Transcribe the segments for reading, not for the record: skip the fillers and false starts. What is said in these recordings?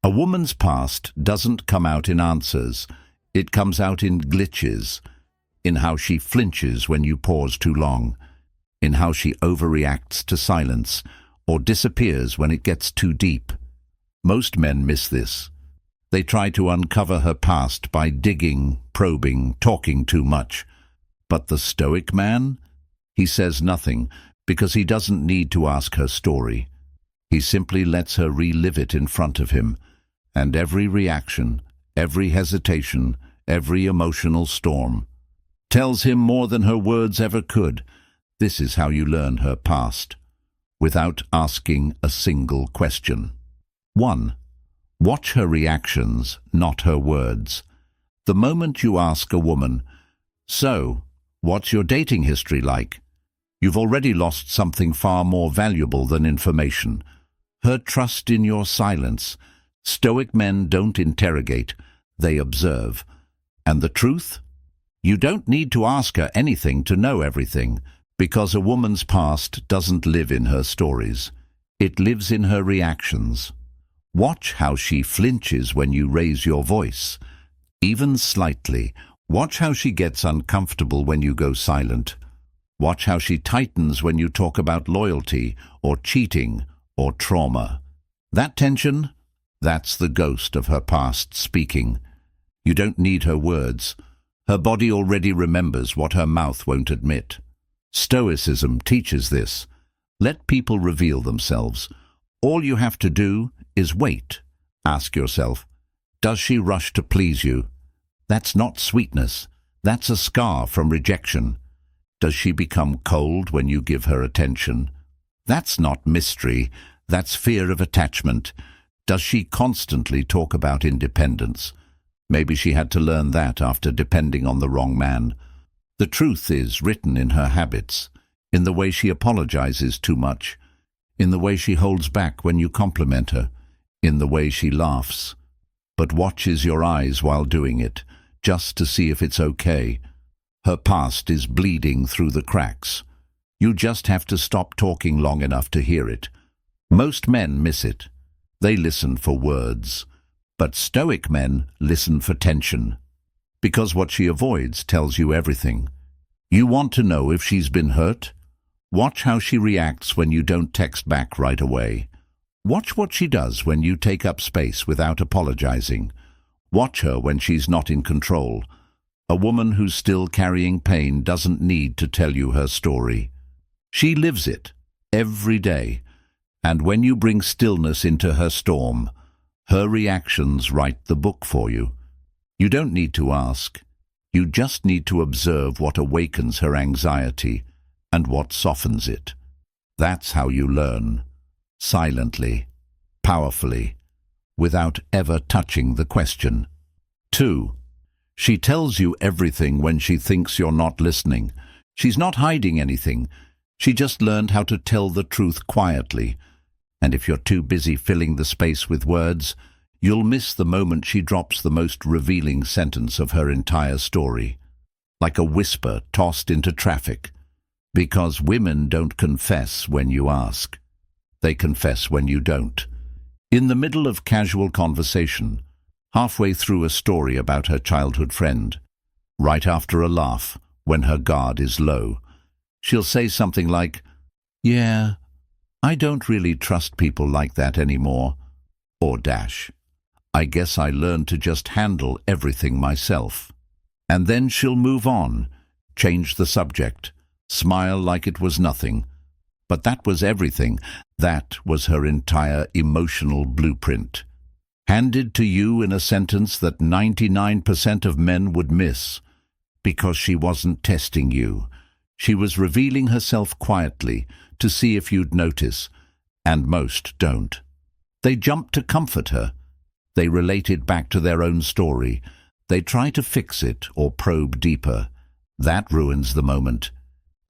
A woman's past doesn't come out in answers. It comes out in glitches, in how she flinches when you pause too long, in how she overreacts to silence or disappears when it gets too deep. Most men miss this. They try to uncover her past by digging, probing, talking too much. But the Stoic man? He says nothing because he doesn't need to ask her story. He simply lets her relive it in front of him, and every reaction, every hesitation, every emotional storm tells him more than her words ever could. This is how you learn her past, without asking a single question. 1. Watch her reactions, not her words. The moment you ask a woman, "So, what's your dating history like?" you've already lost something far more valuable than information. Her trust in your silence. Stoic men don't interrogate, they observe. And the truth? You don't need to ask her anything to know everything, because a woman's past doesn't live in her stories. It lives in her reactions. Watch how she flinches when you raise your voice, even slightly. Watch how she gets uncomfortable when you go silent. Watch how she tightens when you talk about loyalty or cheating or trauma. That tension, that's the ghost of her past speaking. You don't need her words. Her body already remembers what her mouth won't admit. Stoicism teaches this. Let people reveal themselves. All you have to do is wait. Ask yourself, does she rush to please you? That's not sweetness. That's a scar from rejection. Does she become cold when you give her attention? That's not mystery. That's fear of attachment. Does she constantly talk about independence? Maybe she had to learn that after depending on the wrong man. The truth is written in her habits, in the way she apologizes too much, in the way she holds back when you compliment her, in the way she laughs, but watches your eyes while doing it, just to see if it's okay. Her past is bleeding through the cracks. You just have to stop talking long enough to hear it. Most men miss it. They listen for words. But Stoic men listen for tension, because what she avoids tells you everything. You want to know if she's been hurt? Watch how she reacts when you don't text back right away. Watch what she does when you take up space without apologizing. Watch her when she's not in control. A woman who's still carrying pain doesn't need to tell you her story. She lives it every day, and when you bring stillness into her storm, her reactions write the book for you. You don't need to ask. You just need to observe what awakens her anxiety and what softens it. That's how you learn. Silently, powerfully, without ever touching the question. 2. She tells you everything when she thinks you're not listening. She's not hiding anything. She just learned how to tell the truth quietly. And if you're too busy filling the space with words, you'll miss the moment she drops the most revealing sentence of her entire story, like a whisper tossed into traffic. Because women don't confess when you ask. They confess when you don't. In the middle of casual conversation, halfway through a story about her childhood friend, right after a laugh, when her guard is low, she'll say something like, "Yeah, I don't really trust people like that anymore," or dash, "I guess I learned to just handle everything myself." And then she'll move on, change the subject, smile like it was nothing. But that was everything. That was her entire emotional blueprint, handed to you in a sentence that 99% of men would miss, because she wasn't testing you. She was revealing herself quietly to see if you'd notice, and most don't. They jump to comfort her. They relate it back to their own story. They try to fix it or probe deeper. That ruins the moment,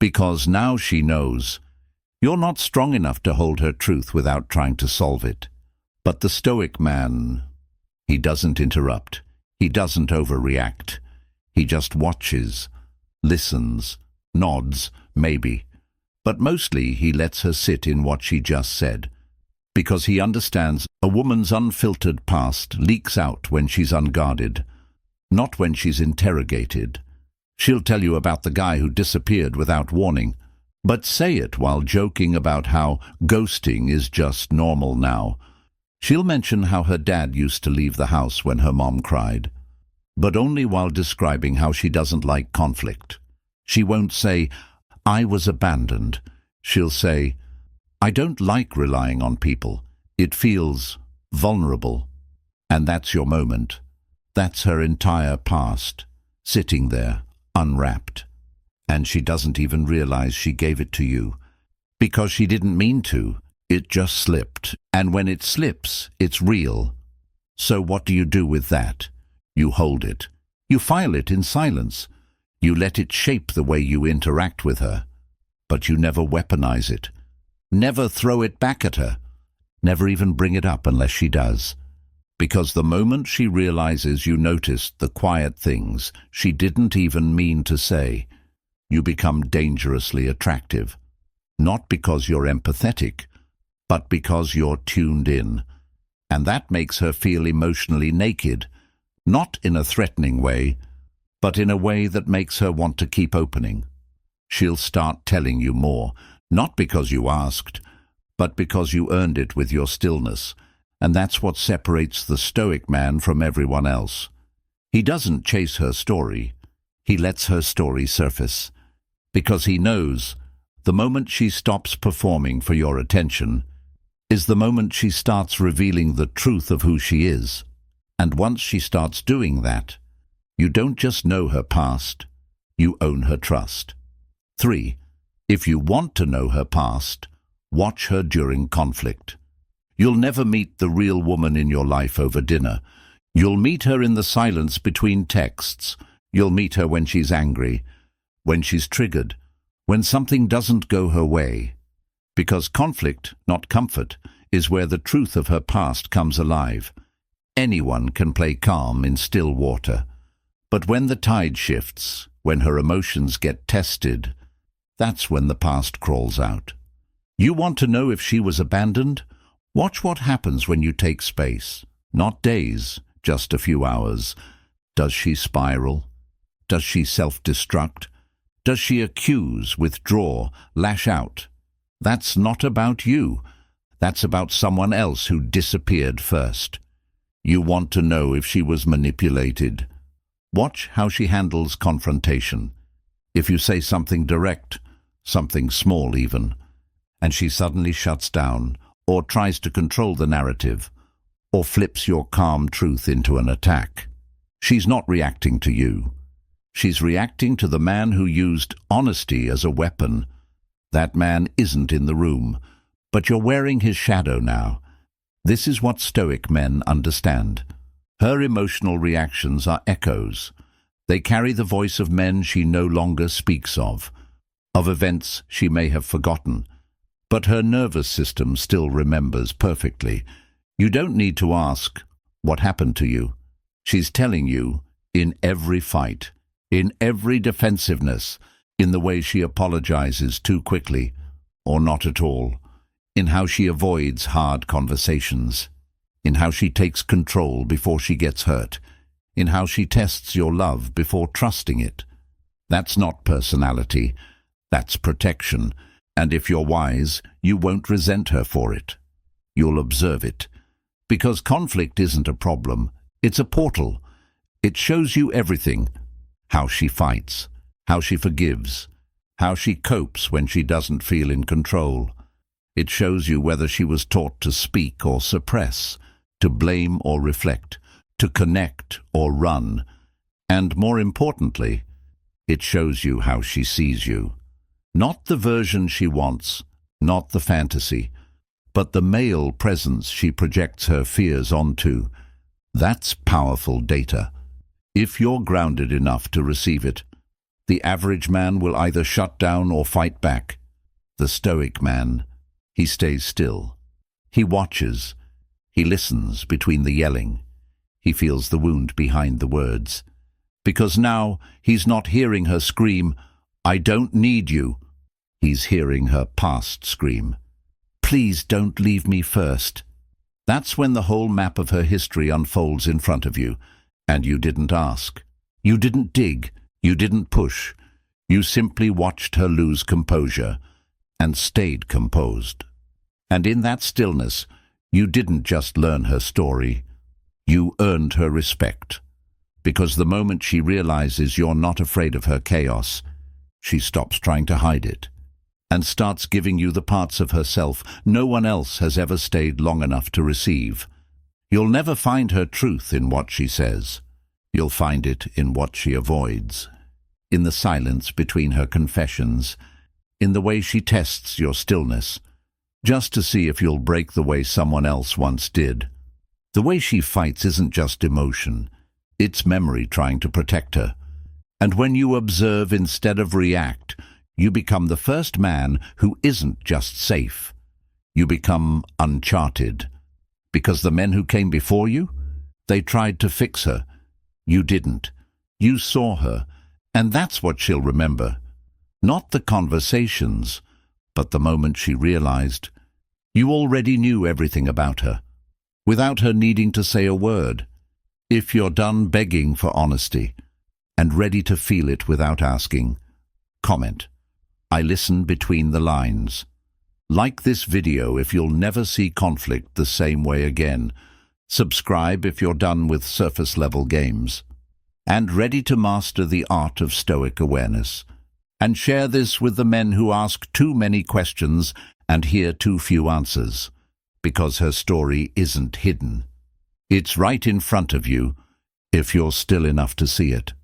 because now she knows you're not strong enough to hold her truth without trying to solve it. But the Stoic man, he doesn't interrupt. He doesn't overreact. He just watches, listens, nods, maybe. But mostly he lets her sit in what she just said. because he understands a woman's unfiltered past leaks out when she's unguarded, not when she's interrogated. She'll tell you about the guy who disappeared without warning, but say it while joking about how ghosting is just normal now. She'll mention how her dad used to leave the house when her mom cried, but only while describing how she doesn't like conflict. She won't say, "I was abandoned." She'll say, "I don't like relying on people. It feels vulnerable." And that's your moment. That's her entire past, sitting there, unwrapped. And she doesn't even realize she gave it to you. Because she didn't mean to. It just slipped. And when it slips, it's real. So what do you do with that? You hold it. You file it in silence. You let it shape the way you interact with her. But you never weaponize it. Never throw it back at her. Never even bring it up unless she does. Because the moment she realizes you noticed the quiet things she didn't even mean to say, you become dangerously attractive. Not because you're empathetic, but because you're tuned in. And that makes her feel emotionally naked, not in a threatening way, but in a way that makes her want to keep opening. She'll start telling you more, not because you asked, but because you earned it with your stillness. And that's what separates the Stoic man from everyone else. He doesn't chase her story. He lets her story surface. Because he knows the moment she stops performing for your attention is the moment she starts revealing the truth of who she is. And once she starts doing that, you don't just know her past, you own her trust. 3. If you want to know her past, watch her during conflict. You'll never meet the real woman in your life over dinner. You'll meet her in the silence between texts. You'll meet her when she's angry, when she's triggered, when something doesn't go her way. Because conflict, not comfort, is where the truth of her past comes alive. Anyone can play calm in still water. But when the tide shifts, when her emotions get tested, that's when the past crawls out. You want to know if she was abandoned? Watch what happens when you take space. Not days, just a few hours. Does she spiral? Does she self-destruct? Does she accuse, withdraw, lash out? That's not about you. That's about someone else who disappeared first. You want to know if she was manipulated. Watch how she handles confrontation. If you say something direct, something small even, and she suddenly shuts down, or tries to control the narrative, or flips your calm truth into an attack. She's not reacting to you. She's reacting to the man who used honesty as a weapon. That man isn't in the room, but you're wearing his shadow now. This is what Stoic men understand. Her emotional reactions are echoes. They carry the voice of men she no longer speaks of events she may have forgotten. But her nervous system still remembers perfectly. You don't need to ask, "What happened to you?" She's telling you, in every fight, in every defensiveness, in the way she apologizes too quickly, or not at all, in how she avoids hard conversations, in how she takes control before she gets hurt, in how she tests your love before trusting it. That's not personality, that's protection. And if you're wise, you won't resent her for it. You'll observe it. Because conflict isn't a problem, it's a portal. It shows you everything. How she fights, how she forgives, how she copes when she doesn't feel in control. It shows you whether she was taught to speak or suppress, to blame or reflect, to connect or run. And more importantly, it shows you how she sees you. Not the version she wants, not the fantasy, but the male presence she projects her fears onto. That's powerful data. If you're grounded enough to receive it, the average man will either shut down or fight back. The Stoic man, he stays still. He watches. He listens between the yelling. He feels the wound behind the words. Because now he's not hearing her scream, "I don't need you." He's hearing her past scream, Please don't leave me first. That's when the whole map of her history unfolds in front of you, and you didn't ask. You didn't dig. You didn't push. You simply watched her lose composure and stayed composed. And in that stillness, you didn't just learn her story. You earned her respect. Because the moment she realizes you're not afraid of her chaos, she stops trying to hide it and starts giving you the parts of herself no one else has ever stayed long enough to receive. You'll never find her truth in what she says. You'll find it in what she avoids, in the silence between her confessions, in the way she tests your stillness, just to see if you'll break the way someone else once did. The way she fights isn't just emotion, it's memory trying to protect her. And when you observe instead of react, you become the first man who isn't just safe. You become uncharted. Because the men who came before you, they tried to fix her. You didn't. You saw her, and that's what she'll remember. Not the conversations, but the moment she realized you already knew everything about her, without her needing to say a word. If you're done begging for honesty and ready to feel it without asking, comment. I listen between the lines. Like this video if you'll never see conflict the same way again. Subscribe if you're done with surface-level games. And ready to master the art of Stoic awareness. And share this with the men who ask too many questions and hear too few answers. Because her story isn't hidden. It's right in front of you, if you're still enough to see it.